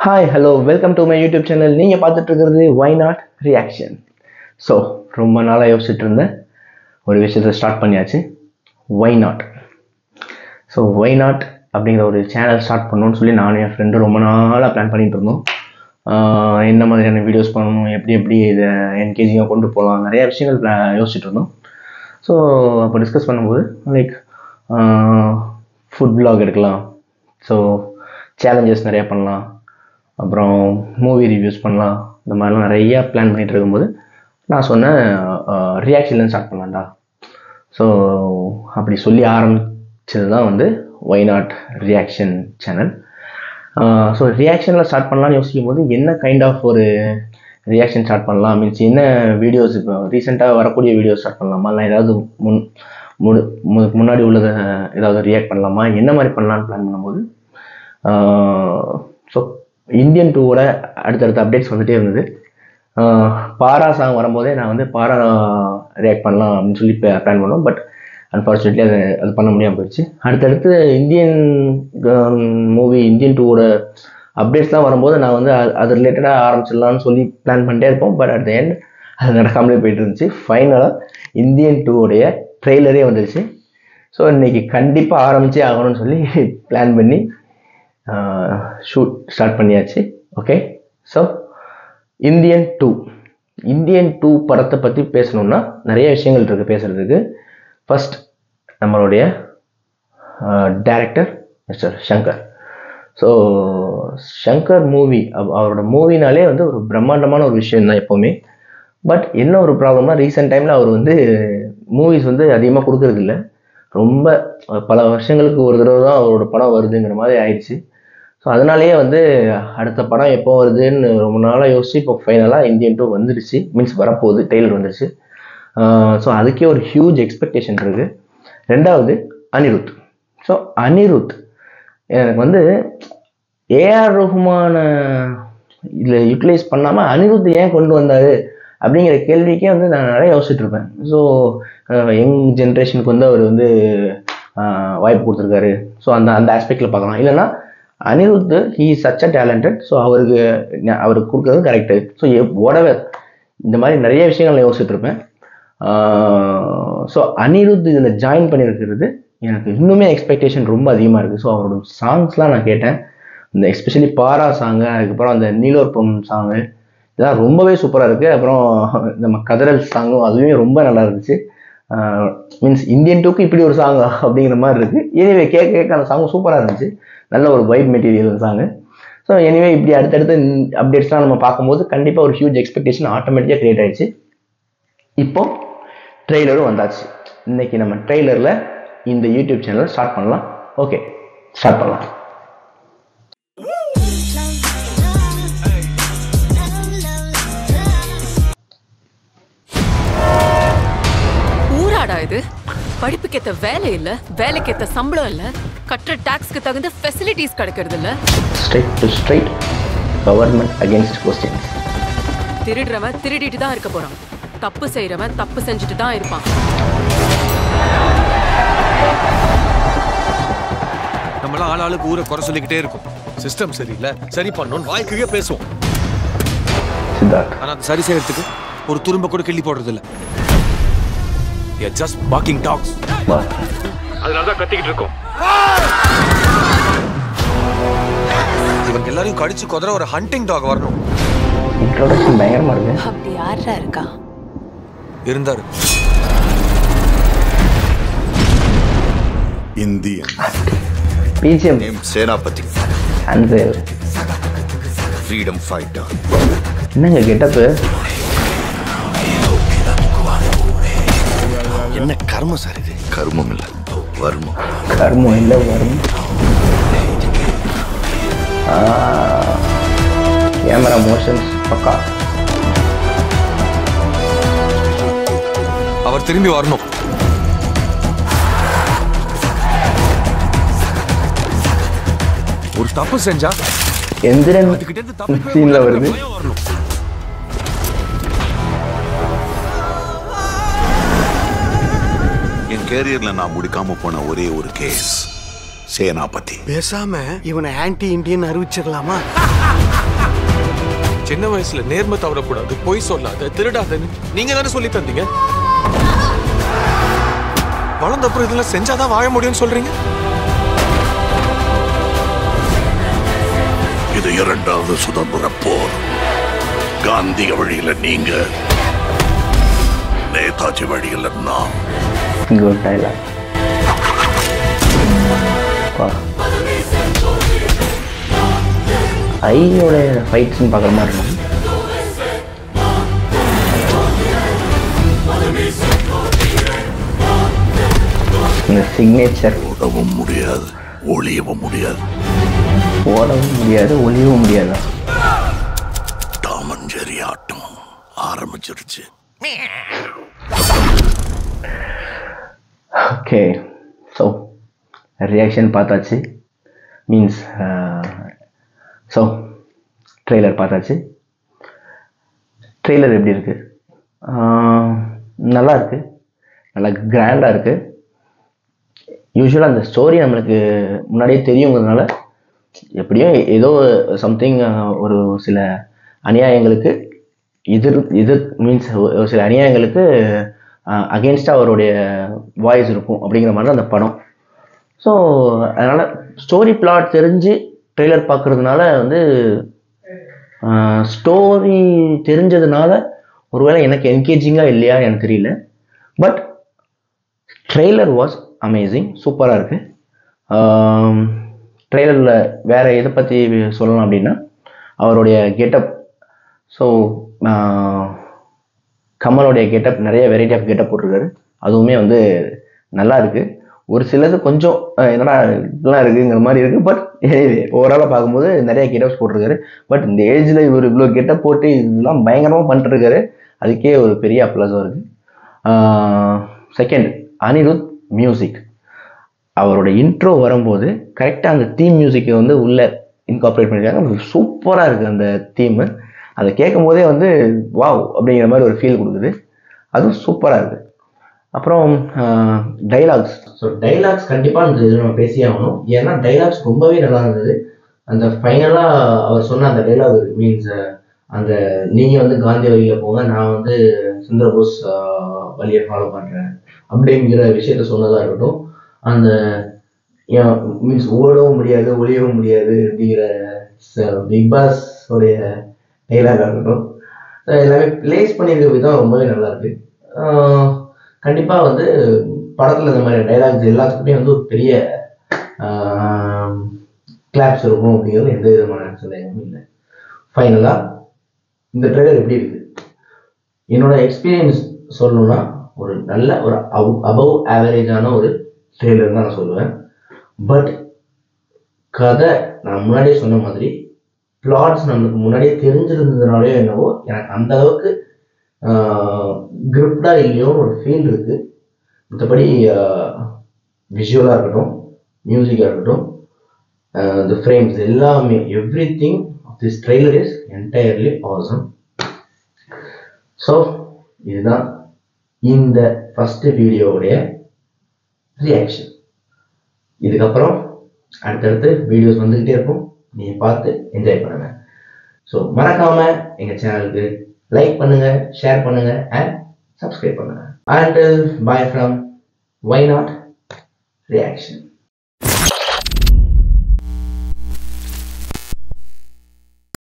Hi hello welcome to my YouTube channel. நீங்கள் பார்த்துட்டு இருக்கிறது வை நாட் ரியாக்ஷன். ஸோ ரொம்ப நாளாக யோசிச்சுட்டு இருந்தேன், ஒரு விஷயத்தை ஸ்டார்ட் பண்ணியாச்சு. Why not. So why not அப்படிங்கிற ஒரு சேனல் ஸ்டார்ட் பண்ணணும்னு சொல்லி நானும் என் ஃப்ரெண்டு ரொம்ப நாளாக பிளான் பண்ணிகிட்டு இருந்தோம். என்ன மாதிரியான வீடியோஸ் பண்ணணும், எப்படி இதை என்கேஜிங்காக கொண்டு போகலாம், நிறைய விஷயங்கள் யோசிச்சுட்டு இருந்தோம். ஸோ அப்போ டிஸ்கஸ் பண்ணும்போது லைக் ஃபுட் vlog எடுக்கலாம், ஸோ சேலஞ்சஸ் நிறையா பண்ணலாம், அப்புறம் மூவி ரிவ்யூஸ் பண்ணலாம், இந்த மாதிரிலாம் நிறையா பிளான் பண்ணிகிட்டு இருக்கும்போது நான் சொன்னேன் ரியாக்ஷன்லேருந்து ஸ்டார்ட் பண்ணலாம்டா. ஸோ அப்படி சொல்லி ஆரம்பித்தது தான் வந்து why not reaction channel. So ரியாக்ஷனில் ஸ்டார்ட் பண்ணலான்னு யோசிக்கும் போது என்ன கைண்ட் ஆஃப் ஒரு ரியாக்ஷன் ஸ்டார்ட் பண்ணலாம், மீன்ஸ் என்ன வீடியோஸ் இப்போ ரீசெண்டாக வரக்கூடிய வீடியோஸ் ஸ்டார்ட் பண்ணலாமா, இல்லை ஏதாவது முன்னாடி உள்ளதை ஏதாவது ரியாக்ட் பண்ணலாமா, என்ன மாதிரி பண்ணலான்னு பிளான் பண்ணும்போது ஸோ இந்தியன் 2வோட அடுத்தடுத்த அப்டேட்ஸ் வந்துகிட்டே இருந்தது. பாரா சாங் வரும்போதே நான் வந்து பாரா ரியாக்ட் பண்ணலாம் அப்படின்னு சொல்லி பிளான் பண்ணோம். பட் அன்ஃபார்ச்சுனேட்லி அது பண்ண முடியாமல் போயிடுச்சு. அடுத்தடுத்து இந்தியன் மூவி இந்தியன் 2வோட அப்டேட்ஸ்லாம் வரும்போது நான் வந்து அது ரிலேட்டடாக ஆரம்பிச்சிடலான்னு சொல்லி பிளான் பண்ணிட்டே இருப்போம். பட் அட் த எண்ட் அது நடக்காமலே போயிட்டு இருந்துச்சு. ஃபைனலாக இந்தியன் 2வோடைய ட்ரெய்லரே வந்துருச்சு. ஸோ இன்றைக்கி கண்டிப்பாக ஆரம்பித்தே ஆகணும்னு சொல்லி பிளான் பண்ணி ஷூட் ஸ்டார்ட் பண்ணியாச்சு. ஓகே, ஸோ இந்தியன் 2 படத்தை பற்றி பேசணுன்னா நிறைய விஷயங்கள் இருக்குது பேசுகிறதுக்கு. ஃபர்ஸ்ட் நம்மளுடைய director mister Shankar. So Shankar movie, அவரோட மூவினாலே வந்து ஒரு பிரம்மாண்டமான ஒரு விஷயம் தான் எப்போவுமே. பட் என்ன ஒரு ப்ராப்ளம்னா ரீசெண்ட் டைமில் அவர் வந்து மூவிஸ் வந்து அதிகமாக கொடுக்கறதில்ல. ரொம்ப பல வருஷங்களுக்கு ஒரு தடவை தான் அவரோட படம் வருதுங்கிற மாதிரி ஆயிடுச்சு. ஸோ அதனாலேயே வந்து அடுத்த படம் எப்போ வருதுன்னு ரொம்ப நாளாக யோசிச்சு இப்போ ஃபைனலாக இந்தியன் 2 வந்துடுச்சு, மீன்ஸ் வரப்போகுது, ட்ரெய்லர் வந்துடுச்சு. ஸோ அதுக்கே ஒரு ஹியூஜ் எக்ஸ்பெக்டேஷன் இருக்குது. ரெண்டாவது அனிருத். ஸோ அனிருத் எனக்கு வந்து ஏஆர் ரஹ்மான இதில் யூட்டிலைஸ் பண்ணாமல் அனிருத் ஏன் கொண்டு வந்தார் அப்படிங்கிற கேள்விக்கே வந்து நான் நிறைய யோசிச்சுட்டு இருப்பேன். ஸோ யங் ஜென்ரேஷனுக்கு வந்து அவர் வந்து வாய்ப்பு கொடுத்துருக்காரு. ஸோ அந்த ஆஸ்பெக்டில் பார்க்கலாம். இல்லைன்னா Anirudh he is such a talented. So அவருக்கு கொடுக்குறது கரெக்டு. ஸோ whatever இந்த மாதிரி நிறைய விஷயங்கள் நான் யோசிச்சுட்டு இருப்பேன். ஸோ அனிருத் இதில் ஜாயின் பண்ணியிருக்கிறது எனக்கு இன்னுமே எக்ஸ்பெக்டேஷன் ரொம்ப அதிகமாக இருக்குது. ஸோ அவரோட சாங்ஸ்லாம் நான் கேட்டேன், இந்த எஸ்பெஷலி பாரா சாங்கு, அதுக்கப்புறம் அந்த நீலோர்பம் சாங்கு, இதெல்லாம் ரொம்பவே சூப்பராக இருக்குது. அப்புறம் நம்ம கதறல் சாங்கும் அதுவுமே ரொம்ப நல்லா இருந்துச்சு. மீன்ஸ் இந்தியன் 2க்கு இப்படி ஒரு சாங் அப்படிங்கிற மாதிரி இருக்குது. எனிவே கேட்க அந்த சாங்கும் சூப்பராக இருந்துச்சு, நல்ல ஒரு vibe material song. So anyway இப்படி அடுத்தடுத்து அப்டேட்ஸ்லாம் நம்ம பார்க்கும்போது கண்டிப்பாக ஒரு ஹியூஜ் எக்ஸ்பெக்டேஷன் ஆட்டோமேட்டிக்காக க்ரியேட் ஆயிடுச்சு. இப்போது ட்ரெய்லரும் வந்தாச்சு. இன்றைக்கி நம்ம ட்ரெய்லரில் இந்த யூடியூப் சேனல் ஸ்டார்ட் பண்ணலாம். ஓகே, ஸ்டார்ட் பண்ணலாம். இது படிப்புக்கேத்த வேலை இல்ல, வேலைக்கேத்த சம்பளம் இல்ல, கட்டுற டாக்ஸ்க்கு தகுந்த ஃபெசிலிட்டிஸ் கிடைக்கிறது இல்ல. Straight to straight government against questions. திருடுறவன் திருடிட்டு தான் இருக்க போறான், தப்பு செய்யறவன் தப்பு செஞ்சுட்டு தான் இருப்பான். நம்மள ஆளாளுக்கு ஊரை குறை சொல்லிக்கிட்டே இருக்கும். சிஸ்டம் சரியில்லை, சரி பண்ணணும் வாய்க்கே பேசுவோம். ஆனா அது சரி செய்யறதுக்கு ஒரு துரும்ப கூட கிள்ளி போடுறது இல்ல. We are just barking dogs. அதனால தான் கத்திக்கிட்டு இருக்கோம். இவங்க எல்லாரையும் கடிச்சு கொதற ஒரு ஹண்டிங் டாக் வரணும். இன்ட்ரோடக்ஷன் பயங்கரமா இருக்கு. அப்படி யாரா இருக்கா? இருந்தாரு. Indian. BGM name Senapati. Ansel. Freedom fighter. என்னங்க கெட்டப்? என்ன கர்மம் சார் இது? கர்மம் இல்ல, வர்மம். கர்மம் இல்ல, வர்மம். கேமரா மோஷன்ஸ் பக்கா. அவர் திரும்பி வரணும். ஒரு தப்பு செஞ்சா எந்திரன் சீன்ல வருது. என் கேரியர்ல நான் முடிக்காம போன ஒரே ஒரு கேஸ் சேனாபதி. பேசாம இவனை ஆன்டி இண்டியன் அறிவிச்சிடலாமா? சின்ன வயசுல நேர்மை தவறக்கூடாது, பொய் சொல்லாத, திருடாதன்னு நீங்க தானே சொல்லி தந்தீங்க. வளர்ந்த அப்புறம் இதெல்லாம் செஞ்சாதான் வாழ முடியும்னு சொல்றீங்க. இது இரண்டாவது சுதந்திர போர். காந்திய வழியில நீங்க, நேதாஜி வழியில நான். Good dialogue. ஐயோட ஃபைட்ஸ்ன்னு பார்க்குற மாதிரி இருக்கும். இந்த சிக்னேச்சர் ஓடவும் முடியாது, ஒளியவும் முடியாது. ஓடவும் முடியாது, ஒளியவும் முடியாது. டாம் அண்ட் ஜெர்ரி ஆட்டம் ஆரம்பிச்சிருச்சு. ஓகே, ஸோ ரியாக்ஷன் பார்த்தாச்சு. மீன்ஸ் ஸோ ட்ரெய்லர் பார்த்தாச்சு. ட்ரெய்லர் எப்படி இருக்குது? நல்லா இருக்குது, நல்லா கிராண்டாக இருக்குது. யூஸ்வலாக அந்த ஸ்டோரி நம்மளுக்கு முன்னாடியே தெரியுங்கிறதுனால எப்படியும் ஏதோ சம்திங் ஒரு சில அநியாயங்களுக்கு எதிர் மீன்ஸ் ஒரு சில அநியாயங்களுக்கு அகெயின்ஸ்டாக அவருடைய வாய்ஸ் இருக்கும் அப்படிங்கிற மாதிரி தான் அந்த படம். ஸோ அதனால் ஸ்டோரி பிளாட் தெரிஞ்சு ட்ரெய்லர் பார்க்குறதுனால வந்து ஸ்டோரி தெரிஞ்சதுனால ஒருவேளை எனக்கு என்கேஜிங்காக இல்லையா எனக்கு தெரியல. பட் ட்ரெய்லர் வாஸ் அமேசிங், சூப்பராக இருக்குது. ட்ரெய்லரில் வேறு எதை பற்றி சொல்லலாம் அப்படின்னா அவருடைய கெட்டப். ஸோ கமலோடைய கெட்டப், நிறைய வெரைட்டி ஆஃப் கெட்டப் போட்டிருக்காரு. அதுவுமே வந்து நல்லா இருக்குது. ஒரு சிலது கொஞ்சம் என்னடா இப்படிலாம் இருக்குங்கிற மாதிரி இருக்குது. பட் ஓவராலாக பார்க்கும்போது நிறைய கெட்டப்ஸ் போட்டிருக்காரு. பட் இந்த ஏஜில் இவர் இவ்வளோ கெட்டப் போட்டு இதெல்லாம் பயங்கரமாக பண்ணிட்டுருக்காரு. அதுக்கே ஒரு பெரிய அப்ளாஸாக இருக்குது. Second, Anirudh music. அவரோட இன்ட்ரோ வரும்போது கரெக்டாக அந்த தீம் மியூசிக்கை வந்து உள்ளே இன்கார்பரேட் பண்ணியிருக்காங்க. சூப்பராக இருக்குது அந்த தீமு. அதை கேட்கும் போதே வந்து வாவ் அப்படிங்கிற மாதிரி ஒரு ஃபீல் கொடுக்குது. அதுவும் சூப்பராக இருக்குது. அப்புறம் டைலாக்ஸ். ஸோ டைலாக்ஸ் கண்டிப்பாக இந்த இது நம்ம பேசியே ஆகணும். ஏன்னா டைலாக்ஸ் ரொம்பவே நல்லா இருந்தது. அந்த ஃபைனலாக அவர் சொன்ன அந்த டைலாக் மீன்ஸ் அந்த நீங்கள் வந்து காந்தி வழியில் போங்க, நான் வந்து சுந்தரபோஸ் வழியை ஃபாலோ பண்ணுறேன் அப்படிங்கிற விஷயத்த சொன்னதாக இருக்கட்டும். அந்த மீன்ஸ் ஓடவும் முடியாது, ஒளியவும் முடியாது அப்படிங்கிற பிக் பாஸ் உடைய டைலாகாக இருக்கட்டும், எல்லாமே பிளேஸ் பண்ணியிருக்க விதம் ரொம்பவே நல்லா இருக்கு. கண்டிப்பாக வந்து படத்தில் இந்த மாதிரி டைலாக்ஸ் எல்லாத்துக்குமே வந்து ஒரு பெரிய கிளாப்ஸ் இருக்கும் அப்படிங்கிறது எந்த விதமான சந்தேகமும் இல்லை. ஃபைனலாக இந்த ட்ரெய்லர் எப்படி இருக்குது? என்னோட எக்ஸ்பீரியன்ஸ் சொல்லணும்னா ஒரு நல்ல ஒரு அபவ் ஆவரேஜான ஒரு ட்ரெய்லர் தான் நான் சொல்லுவேன். பட் கதை நான் முன்னாடியே சொன்ன மாதிரி பிளாட்ஸ் நம்மளுக்கு முன்னாடியே தெரிஞ்சிருந்ததுனாலே என்னவோ எனக்கு அந்த அளவுக்கு கிரிப்டா இல்லையோ ஒரு ஃபீல் இருக்குது. மற்றபடி விஷுவலாக இருக்கட்டும், மியூசிக்காக இருக்கட்டும், தி ஃப்ரேம்ஸ் எல்லாமே everything of this trailer is entirely awesome. So இதுதான் இந்த ஃபர்ஸ்ட் வீடியோவுடைய ரியாக்ஷன். இதுக்கப்புறம் அடுத்தடுத்து வீடியோஸ் வந்துக்கிட்டே இருக்கும், நீங்கள் பார்த்து என்ஜாய் பண்ணுங்க. ஸோ மறக்காமல் எங்கள் சேனலுக்கு லைக் பண்ணுங்கள், ஷேர் பண்ணுங்கள் அண்ட் சப்ஸ்கிரைப் பண்ணுங்கள். And by from Why Not Reaction.